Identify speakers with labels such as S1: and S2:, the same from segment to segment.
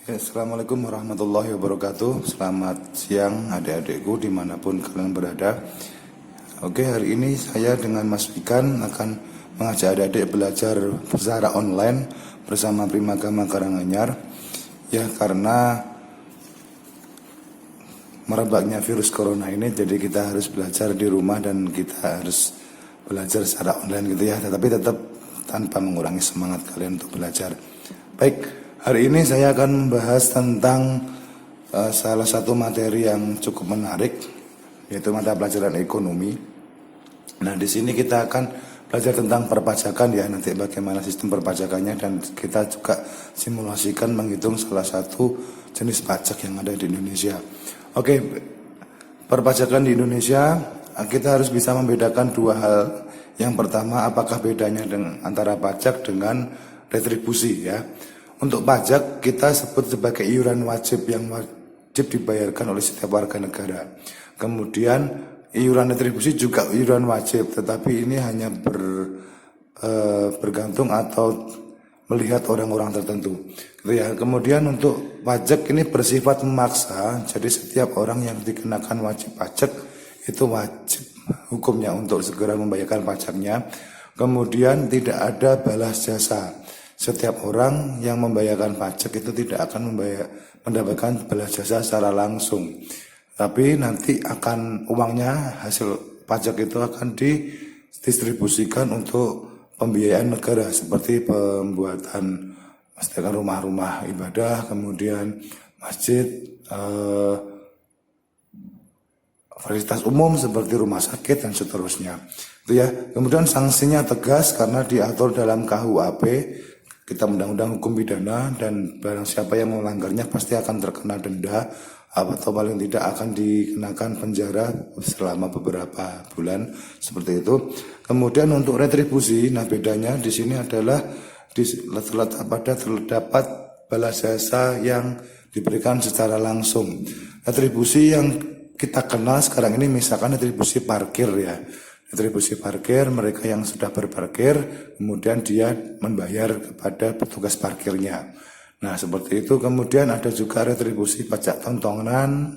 S1: Assalamualaikum warahmatullahi wabarakatuh. Selamat siang adik-adikku dimanapun kalian berada. Oke, hari ini saya dengan Mas Wikan akan mengajak adik-adik belajar secara online bersama Primagama Karanganyar. Ya, karena merebaknya virus corona ini, jadi kita harus belajar di rumah dan kita harus belajar secara online gitu ya. Tetapi tetap tanpa mengurangi semangat kalian untuk belajar. Baik. Hari ini saya akan membahas tentang salah satu materi yang cukup menarik, yaitu mata pelajaran ekonomi. Nah, di sini kita akan belajar tentang perpajakan ya, nanti bagaimana sistem perpajakannya, dan kita juga simulasikan menghitung salah satu jenis pajak yang ada di Indonesia. Oke, perpajakan di Indonesia kita harus bisa membedakan dua hal. Yang pertama, apakah bedanya antara pajak dengan retribusi ya. Untuk pajak kita sebut sebagai iuran wajib yang wajib dibayarkan oleh setiap warga negara. Kemudian iuran retribusi juga iuran wajib, tetapi ini hanya bergantung atau melihat orang-orang tertentu. Gitu ya. Kemudian untuk pajak ini bersifat memaksa, jadi setiap orang yang dikenakan wajib pajak itu wajib hukumnya untuk segera membayarkan pajaknya. Kemudian tidak ada balas jasa. Setiap orang yang membayarkan pajak itu tidak akan mendapatkan balas jasa secara langsung. Tapi nanti akan uangnya, hasil pajak itu akan didistribusikan untuk pembiayaan negara seperti pembuatan rumah-rumah ibadah, kemudian masjid, fasilitas umum seperti rumah sakit dan seterusnya. Itu ya. Kemudian sanksinya tegas karena diatur dalam KUHP. Kita undang-undang hukum pidana, dan barang siapa yang melanggarnya pasti akan terkena denda atau paling tidak akan dikenakan penjara selama beberapa bulan seperti itu. Kemudian untuk retribusi, nah bedanya di sini adalah terdapat balas jasa yang diberikan secara langsung. Retribusi yang kita kenal sekarang ini misalkan retribusi parkir ya. Retribusi parkir, mereka yang sudah berparkir, kemudian dia membayar kepada petugas parkirnya. Nah, seperti itu. Kemudian ada juga retribusi pajak tontonan,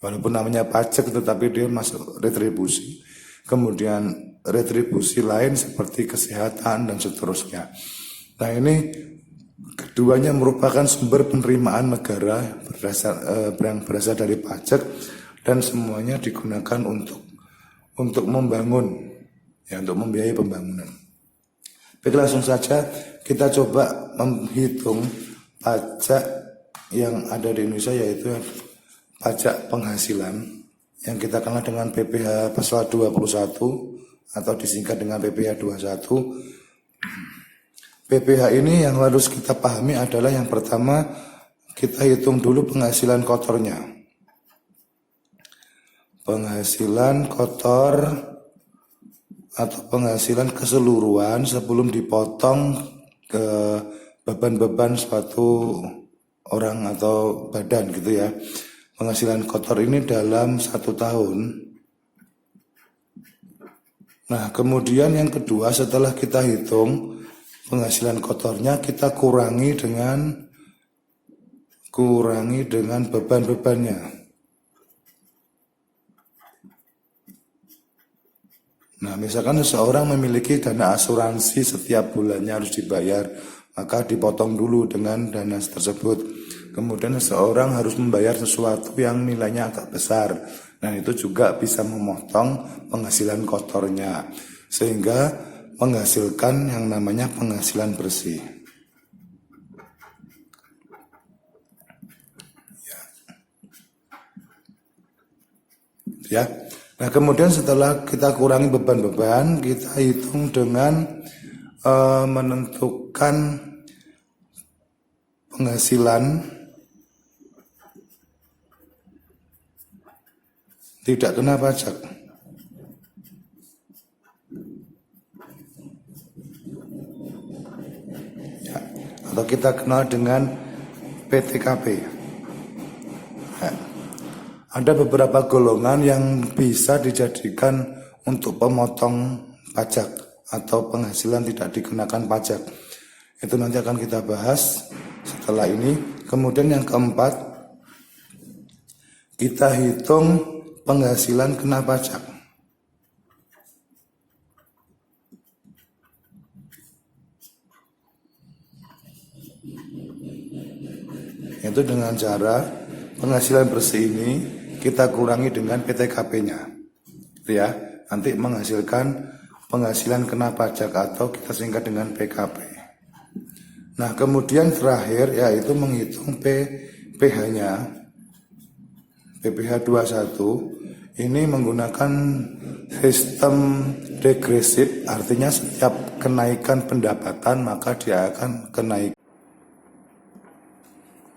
S1: walaupun namanya pajak tetapi dia masuk retribusi. Kemudian retribusi lain seperti kesehatan dan seterusnya. Nah, ini keduanya merupakan sumber penerimaan negara yang berasal dari pajak, dan semuanya digunakan untuk membangun, ya, untuk membiayai pembangunan. Baik, langsung saja kita coba menghitung pajak yang ada di Indonesia, yaitu pajak penghasilan yang kita kenal dengan PPh pasal 21 atau disingkat dengan PPh 21. PPh ini yang harus kita pahami adalah yang pertama, kita hitung dulu penghasilan kotornya. Penghasilan kotor atau penghasilan keseluruhan sebelum dipotong ke beban-beban suatu orang atau badan gitu ya. Penghasilan kotor ini dalam 1 tahun. Nah, kemudian yang kedua, setelah kita hitung penghasilan kotornya, kita kurangi dengan beban-bebannya. Nah, misalkan seseorang memiliki dana asuransi setiap bulannya harus dibayar, maka dipotong dulu dengan dana tersebut. Kemudian seseorang harus membayar sesuatu yang nilainya agak besar. Nah, itu juga bisa memotong penghasilan kotornya, sehingga menghasilkan yang namanya penghasilan bersih. Ya. Nah, kemudian setelah kita kurangi beban-beban, kita hitung dengan menentukan penghasilan tidak kena pajak. Ya, atau kita kenal dengan PTKP. Ada beberapa golongan yang bisa dijadikan untuk pemotong pajak atau penghasilan tidak dikenakan pajak. Itu nanti akan kita bahas setelah ini. Kemudian yang keempat, kita hitung penghasilan kena pajak. Itu dengan cara penghasilan bersih ini kita kurangi dengan PTKP-nya. Ya, nanti menghasilkan penghasilan kena pajak atau kita singkat dengan PKP. Nah, kemudian terakhir yaitu menghitung PPh-nya. PPh 21 ini menggunakan sistem regresif, artinya setiap kenaikan pendapatan maka dia akan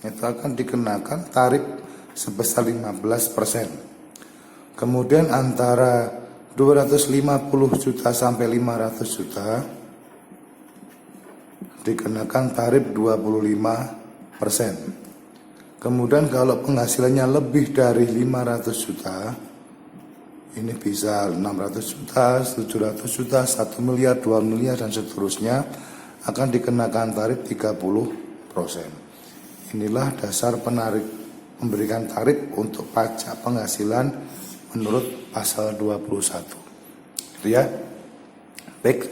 S1: itu akan dikenakan tarif sebesar 15%. Kemudian antara 250 juta sampai 500 juta dikenakan tarif 25%. Kemudian kalau penghasilannya lebih dari 500 juta, ini bisa 600 juta, 700 juta, 1 miliar, 2 miliar dan seterusnya, akan dikenakan tarif 30%. Inilah dasar memberikan tarif untuk pajak penghasilan menurut pasal 21. Gitu ya. Baik,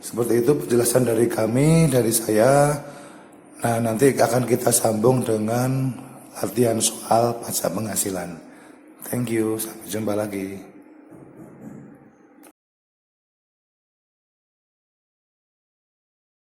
S1: seperti itu penjelasan dari kami, dari saya. Nah, nanti akan kita sambung dengan latihan soal pajak penghasilan. Thank you, sampai jumpa lagi.